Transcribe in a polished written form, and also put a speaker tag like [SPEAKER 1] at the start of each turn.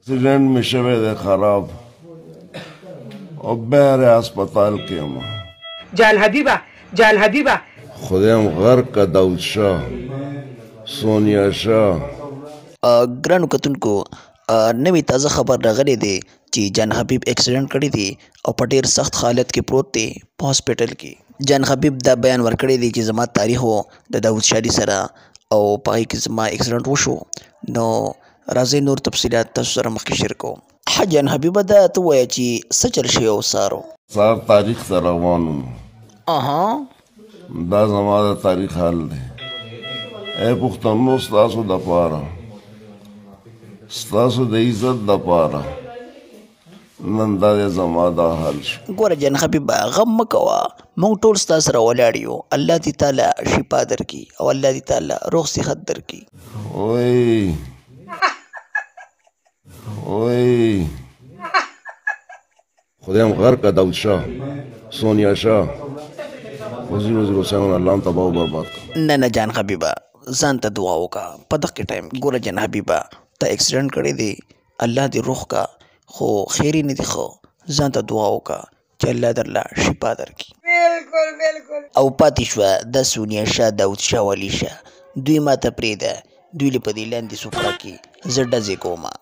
[SPEAKER 1] एक्सीडेंट में शवे दे खराब और बहरे अस्पताल के जान हबीबा खुदेम घर का दाऊद शाह सोनिया शाह
[SPEAKER 2] ګرانو کتونکو نوې تازه خبر راغلی دی چې جان حبیب اکسیډنټ کړی دی او په ډېر سخت حالت کې پروت دی په هاسپټل کې. جان حبیب دا بیان ورکړی دی چې زما تاریخ و د داود شاه سره او په هغې کې زما اکسیډنټ وشو. نو راځئ نور تفصیلات تاسو سره مخکې شیر کوم. جان حبیبه دا ته ووایه چې څه چل شوی و سارو؟
[SPEAKER 1] سار تاریخ ته روان وم. دا زما د تاریخ حال دی. ای پښتنو ستاسو دپاره ستاسو د عزت دپاره نن دا دی زما دا حال شو.
[SPEAKER 2] ګوره جان حبیبه غم مه کوه، موږ ټول ستا سره ولاړ یو. الله دې تعالی شفا درکړي او الله دې تعالی روغ صحت درکړي.
[SPEAKER 1] وای وای خدایم غر کا داود شاه سونیا شاه وزیر حسین الله هم تباه و برباد کړه.
[SPEAKER 2] نه جان حبیبه ځان ته دعا وکړه په دغه ټایم کې. ګوره جان حبیبه تا اکسیډنټ کړی دی، الله دې روغ کا، خو خیر یې نه دی ښه. ځان ته دعا وکړه چې الله درله شفا درکړي. او پاتې شوه د سونیا شاه داود شاه والي شاه. دوی ما ته پرېږده، دوی له په دې لاندې سفره کې زه ډزې کومه.